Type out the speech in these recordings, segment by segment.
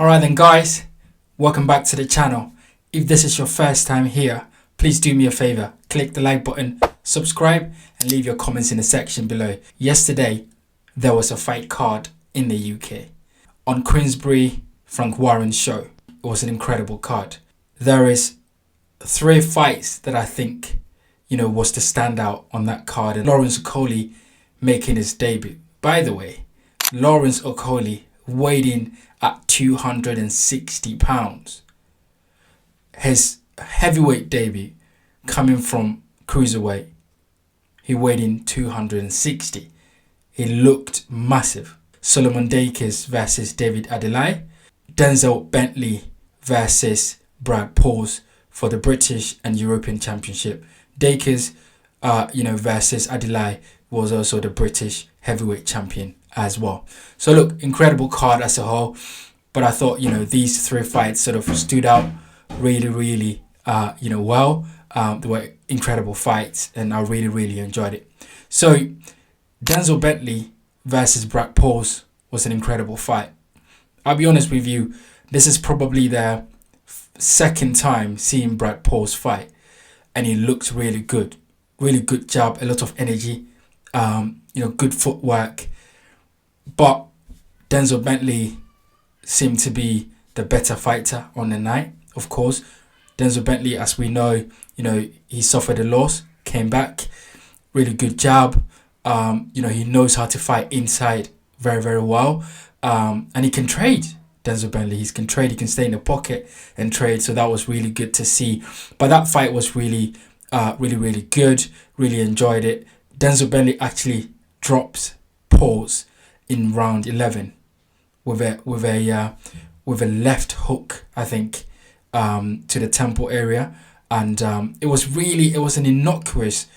Alright then guys, welcome back to the channel. If this is your first time here, please do me a favor, click the like button, subscribe and leave your comments in the section below. Yesterday, there was a fight card in the UK. On Queensberry, Frank Warren's show. It was an incredible card. There is 3 fights that I think, was the standout on that card. And Lawrence Okolie making his debut. By the way, Lawrence Okolie weighed in at 260 pounds. His heavyweight debut coming from cruiserweight, he weighed in 260. He looked massive. Solomon Dakers versus David Adeleye. Denzel Bentley versus Brad Pauls for the British and European Championship. Dakers, versus Adeleye was also the British heavyweight champion as well. So look, incredible card as a whole. But I thought, these 3 fights sort of stood out really, well. They were incredible fights and I really enjoyed it. So Denzel Bentley versus Brad Pauls was an incredible fight. I'll be honest with you, this is probably the second time seeing Brad Pauls fight, and he looked really good jab, a lot of energy, good footwork. But Denzel Bentley seemed to be the better fighter on the night. Of course, Denzel Bentley, as we know, he suffered a loss, came back, really good jab. He knows how to fight inside very well, and he can trade. Denzel Bentley, he can trade, he can stay in the pocket and trade. So that was really good to see. But that fight was really good. Really enjoyed it. Denzel Bentley actually drops Pauls in round 11 with a left hook, I think, to the temple area, and it was an innocuous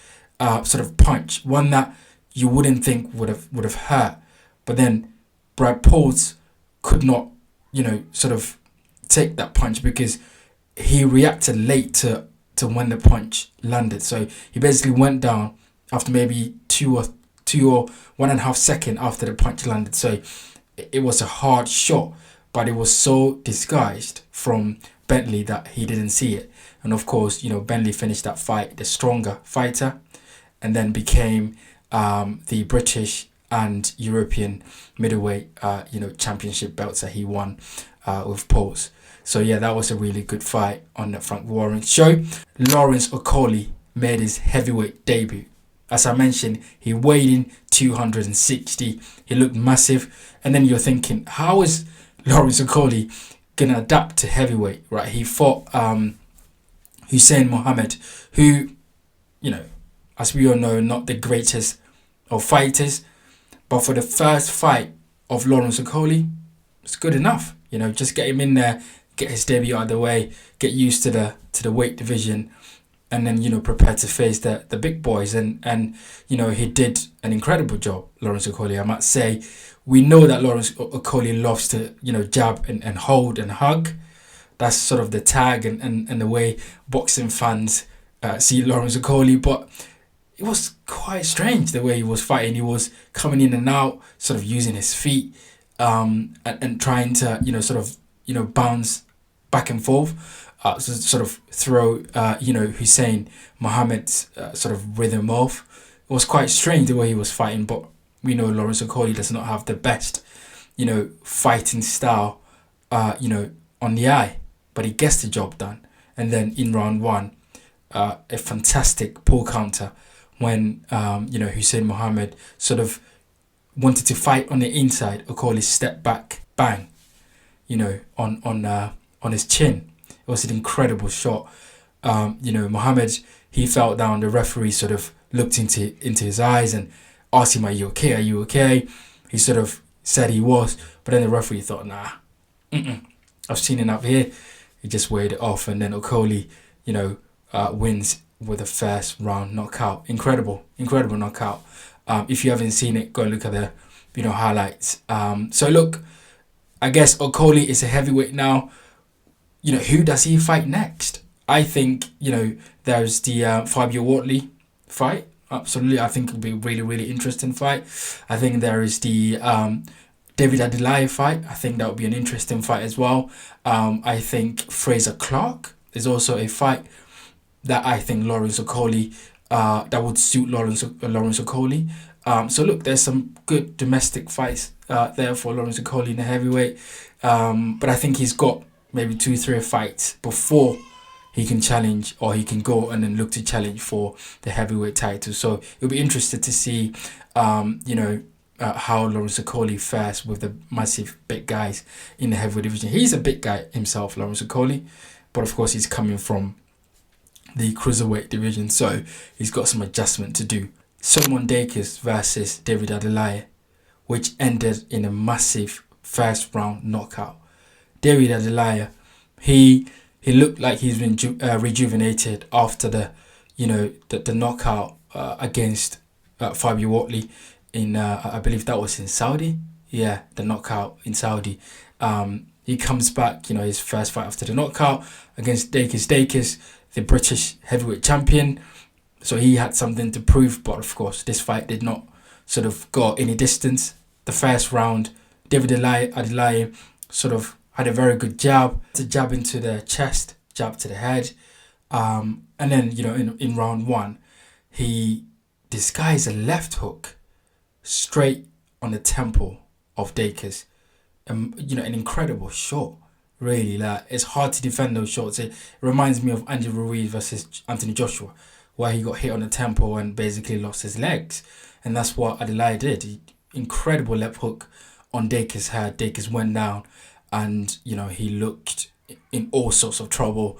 sort of punch, one that you wouldn't think would have hurt, but then Brad Pauls could not sort of take that punch because he reacted late to when the punch landed. So he basically went down after maybe 2 or 1.5 seconds after the punch landed. So it was a hard shot, but it was so disguised from Bentley that he didn't see it. And of course, Bentley finished that fight the stronger fighter, and then became the British and European middleweight championship belts that he won with Pauls. So yeah, that was a really good fight on the Frank Warren show. Lawrence Okolie made his heavyweight debut. As I mentioned, he weighed in 260. He looked massive. And then you're thinking, how is Lawrence Okolie going to adapt to heavyweight, right? He fought Hussein Mohammed, who, as we all know, not the greatest of fighters. But for the first fight of Lawrence Okolie, it's good enough. Just get him in there, get his debut out of the way, get used to the weight division, and then prepare to face the big boys. And he did an incredible job, Lawrence Okolie. I must say, we know that Lawrence Okolie loves to jab and hold and hug. That's sort of the tag and the way boxing fans see Lawrence Okolie. But it was quite strange the way he was fighting. He was coming in and out, sort of using his feet, and trying to bounce back and forth, sort of throw Hussein Mohammed's sort of rhythm off. It was quite strange the way he was fighting, but we know Lawrence Okolie does not have the best fighting style on the eye, but he gets the job done. And then in round 1, a fantastic pull counter when Hussein Mohammed sort of wanted to fight on the inside. Okolie stepped back, bang, on his chin. It was an incredible shot. Mohammed, he fell down. The referee sort of looked into his eyes and asked him, "Are you okay? Are you okay?" He sort of said he was, but then the referee thought, "Nah, I've seen enough here." He just weighed it off, and then Okolie, wins with a first round knockout. Incredible knockout. If you haven't seen it, go and look at the highlights. So look, I guess Okolie is a heavyweight now. Who does he fight next? I think there's the Fabio Wortley fight. Absolutely, I think it'll be a really interesting fight. I think there is the David Adeleye fight, I think that would be an interesting fight as well. I think Fraser Clark is also a fight that I think Lawrence Okolie, that would suit Lawrence Okolie. So look, there's some good domestic fights there for Lawrence Okolie in the heavyweight. But I think he's got maybe 2-3 fights before he can challenge, or he can go and then look to challenge for the heavyweight title. So it'll be interested to see, how Lawrence Okolie fares with the massive big guys in the heavyweight division. He's a big guy himself, Lawrence Okolie, but of course he's coming from the cruiserweight division, so he's got some adjustment to do. Solomon Dakis versus David Adeleye, which ended in a massive first round knockout. David Adeleye, he looked like he's been rejuvenated after the knockout against Fabio Watley in I believe that was in Saudi. Yeah, the knockout in Saudi. He comes back, his first fight after the knockout against Dakis, the British heavyweight champion. So he had something to prove, but of course this fight did not sort of go any distance. The first round, David Adeleye sort of had a very good jab into the chest, jab to the head, and then in round one, he disguised a left hook straight on the temple of Dakis. An incredible shot. Really, like, it's hard to defend those shots. It reminds me of Andy Ruiz versus Anthony Joshua, where he got hit on the temple and basically lost his legs. And that's what Adeleye did. Incredible left hook on Dakis' head. Dakis went down, and he looked in all sorts of trouble.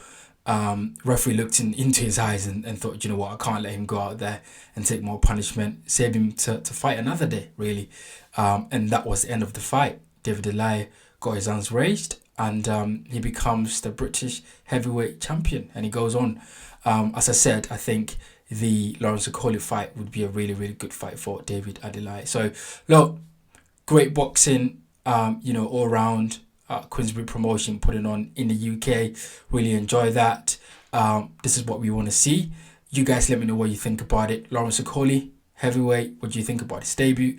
Referee looked into his eyes and thought, you know what, I can't let him go out there and take more punishment. Save him to fight another day, really. And that was the end of the fight. David Adeleye got his hands raised, and he becomes the British heavyweight champion, and he goes on. As I said, I think the Lawrence Okolie fight would be a really, really good fight for David Adeleye. So, look, great boxing, all around. Queensbury promotion putting on in the UK. Really enjoy that. This is what we want to see. You guys let me know what you think about it. Lawrence Okolie, heavyweight, what do you think about his debut?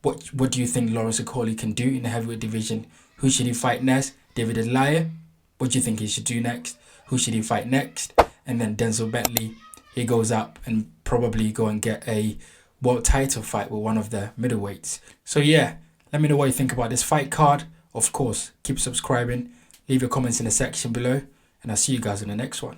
What do you think Lawrence Okolie can do in the heavyweight division? Who should he fight next? David Adeleye, what do you think he should do next? Who should he fight next? And then Denzel Bentley, he goes up and probably go and get a world title fight with one of the middleweights. So yeah, let me know what you think about this fight card. Of course, keep subscribing, leave your comments in the section below, and I'll see you guys in the next one.